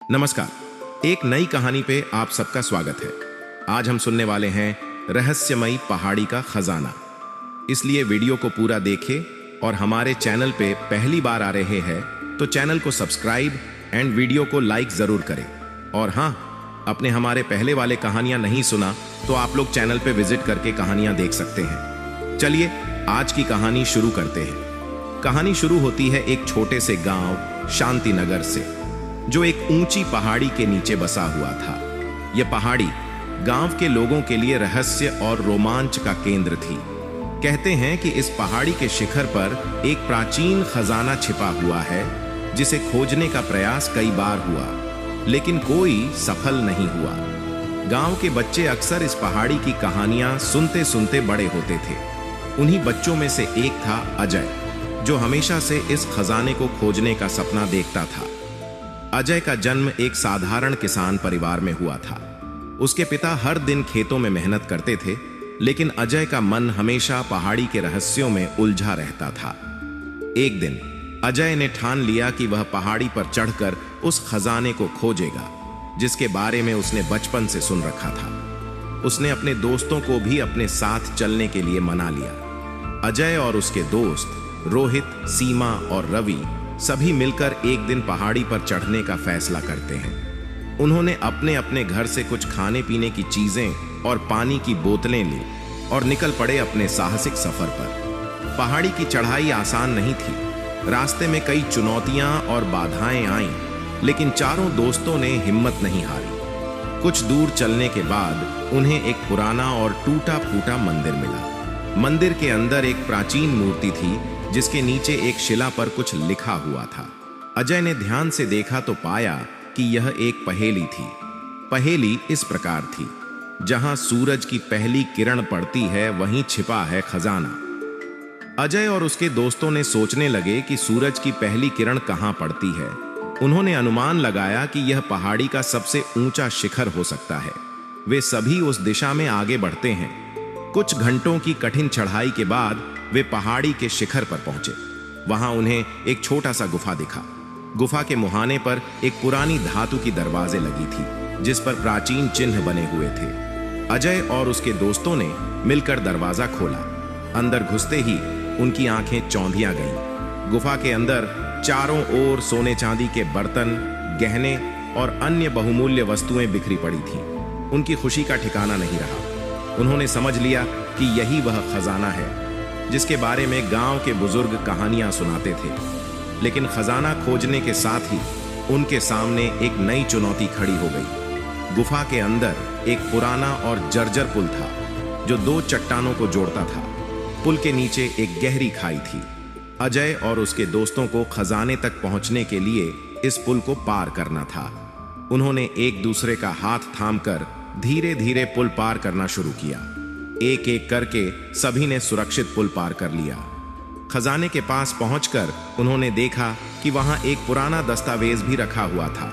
नमस्कार। एक नई कहानी पे आप सबका स्वागत है। आज हम सुनने वाले हैं रहस्यमयी पहाड़ी का खजाना। इसलिए वीडियो को पूरा देखें और हमारे चैनल पे पहली बार आ रहे हैं तो चैनल को सब्सक्राइब एंड वीडियो को लाइक जरूर करें। और हाँ, अपने हमारे पहले वाले कहानियां नहीं सुना तो आप लोग चैनल पे विजिट करके कहानियां देख सकते हैं। चलिए आज की कहानी शुरू करते हैं। कहानी शुरू होती है एक छोटे से गांव शांतिनगर से, जो एक ऊंची पहाड़ी के नीचे बसा हुआ था। यह पहाड़ी गांव के लोगों के लिए रहस्य और रोमांच का केंद्र थी। कहते हैं कि इस पहाड़ी के शिखर पर एक प्राचीन खजाना छिपा हुआ है, जिसे खोजने का प्रयास कई बार हुआ, लेकिन कोई सफल नहीं हुआ। गांव के बच्चे अक्सर इस पहाड़ी की कहानियां सुनते सुनते बड़े होते थे। उन्हीं बच्चों में से एक था अजय, जो हमेशा से इस खजाने को खोजने का सपना देखता था। अजय का जन्म एक साधारण किसान परिवार में हुआ था। उसके पिता हर दिन खेतों में मेहनत करते थे, लेकिन अजय का मन हमेशा पहाड़ी के रहस्यों में उलझा रहता था। एक दिन अजय ने ठान लिया कि वह पहाड़ी पर चढ़कर उस खजाने को खोजेगा, जिसके बारे में उसने बचपन से सुन रखा था। उसने अपने दोस्तों को भी अपने साथ चलने के लिए मना लिया। अजय और उसके दोस्त रोहित, सीमा और रवि सभी मिलकर एक दिन पहाड़ी पर चढ़ने का फैसला करते हैं। उन्होंने अपने अपने घर से कुछ खाने पीने की चीजें और पानी की बोतलें ली और निकल पड़े अपने साहसिक सफर पर। पहाड़ी की चढ़ाई आसान नहीं थी। रास्ते में कई चुनौतियां और बाधाएं आईं, लेकिन चारों दोस्तों ने हिम्मत नहीं हारी। कुछ दूर चलने के बाद उन्हें एक पुराना और टूटा फूटा मंदिर मिला। मंदिर के अंदर एक प्राचीन मूर्ति थी, जिसके नीचे एक शिला पर कुछ लिखा हुआ था। अजय ने ध्यान से देखा तो पाया कि यह एक पहेली थी। पहेली इस प्रकार थी: जहां सूरज की पहली किरण पड़ती है, वहीं छिपा है खजाना। अजय और उसके दोस्तों ने सोचने लगे कि सूरज की पहली किरण कहां पड़ती है। उन्होंने अनुमान लगाया कि यह पहाड़ी का सबसे ऊंचा शिखर हो सकता है। वे सभी उस दिशा में आगे बढ़ते हैं। कुछ घंटों की कठिन चढ़ाई के बाद वे पहाड़ी के शिखर पर पहुंचे। वहां उन्हें एक छोटा सा गुफा दिखा। गुफा के मुहाने पर एक पुरानी धातु की दरवाजे लगी थी, जिस पर प्राचीन चिन्ह बने हुए थे। अजय और उसके दोस्तों ने मिलकर दरवाजा खोला। अंदर घुसते ही उनकी आंखें चौंधिया गईं। गुफा के अंदर चारों ओर सोने चांदी के बर्तन, गहने और अन्य बहुमूल्य वस्तुएं बिखरी पड़ी थीं। उनकी खुशी का ठिकाना नहीं रहा। उन्होंने समझ लिया कि यही वह खजाना है जिसके बारे में गांव के बुजुर्ग कहानियां सुनाते थे। लेकिन खजाना खोजने के साथ ही उनके सामने एक नई चुनौती खड़ी हो गई। गुफा के अंदर एक पुराना और जर्जर पुल था, जो दो चट्टानों को जोड़ता था। पुल के नीचे एक गहरी खाई थी। अजय और उसके दोस्तों को खजाने तक पहुंचने के लिए इस पुल को पार करना था। उन्होंने एक दूसरे का हाथ थामकर धीरे धीरे पुल पार करना शुरू किया। एक एक करके सभी ने सुरक्षित पुल पार कर लिया। खजाने के पास पहुंचकर उन्होंने देखा कि वहां एक पुराना दस्तावेज भी रखा हुआ था।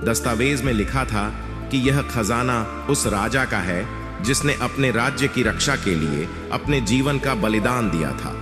दस्तावेज में लिखा था कि यह खजाना उस राजा का है जिसने अपने राज्य की रक्षा के लिए अपने जीवन का बलिदान दिया था।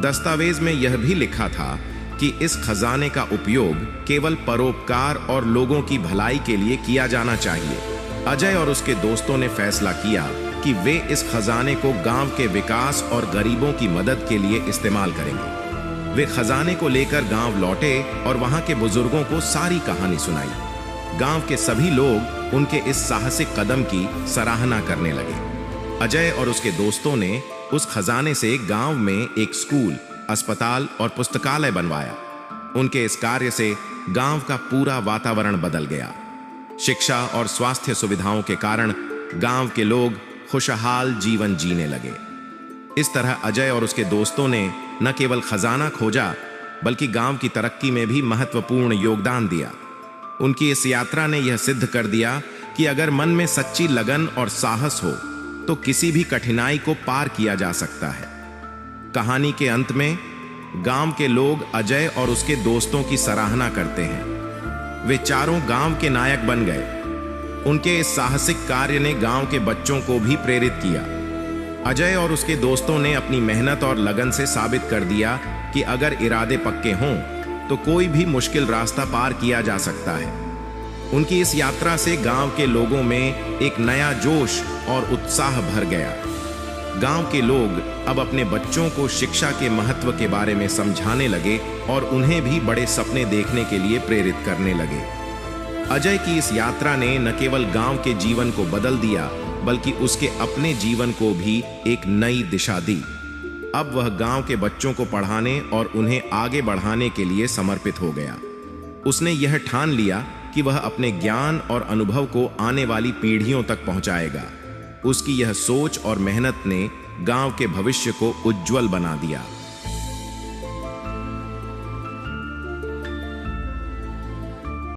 दस्तावेज में यह भी लिखा था कि इस खजाने का उपयोग केवल परोपकार और लोगों की भलाई के लिए किया जाना चाहिए। अजय और उसके दोस्तों ने फैसला किया कि वे इस खजाने को गांव के विकास और गरीबों की मदद के लिए इस्तेमाल करेंगे। वे खजाने को लेकर गांव लौटे और वहां के बुजुर्गों को सारी कहानी सुनाई। गांव के सभी लोग उनके इस साहसिक कदम की सराहना करने लगे। अजय और उसके दोस्तों ने उस खजाने से गांव में एक स्कूल, अस्पताल और पुस्तकालय बनवाया। उनके इस कार्य से गांव का पूरा वातावरण बदल गया। शिक्षा और स्वास्थ्य सुविधाओं के कारण गांव के लोग खुशहाल जीवन जीने लगे। इस तरह अजय और उसके दोस्तों ने न केवल खजाना खोजा, बल्कि गांव की तरक्की में भी महत्वपूर्ण योगदान दिया। उनकी इस यात्रा ने यह सिद्ध कर दिया कि अगर मन में सच्ची लगन और साहस हो तो किसी भी कठिनाई को पार किया जा सकता है। कहानी के अंत में गांव के लोग अजय और उसके दोस्तों की सराहना करते हैं। वे चारों गांव के नायक बन गए। उनके इस साहसिक कार्य ने गांव के बच्चों को भी प्रेरित किया। अजय और उसके दोस्तों ने अपनी मेहनत और लगन से साबित कर दिया कि अगर इरादे पक्के हों तो कोई भी मुश्किल रास्ता पार किया जा सकता है। उनकी इस यात्रा से गांव के लोगों में एक नया जोश और उत्साह भर गया। गांव के लोग अब अपने बच्चों को शिक्षा के महत्व के बारे में समझाने लगे और उन्हें भी बड़े सपने देखने के लिए प्रेरित करने लगे। अजय की इस यात्रा ने न केवल गांव के जीवन को बदल दिया, बल्कि उसके अपने जीवन को भी एक नई दिशा दी। अब वह गांव के बच्चों को पढ़ाने और उन्हें आगे बढ़ाने के लिए समर्पित हो गया। उसने यह ठान लिया कि वह अपने ज्ञान और अनुभव को आने वाली पीढ़ियों तक पहुंचाएगा। उसकी यह सोच और मेहनत ने गांव के भविष्य को उज्जवल बना दिया।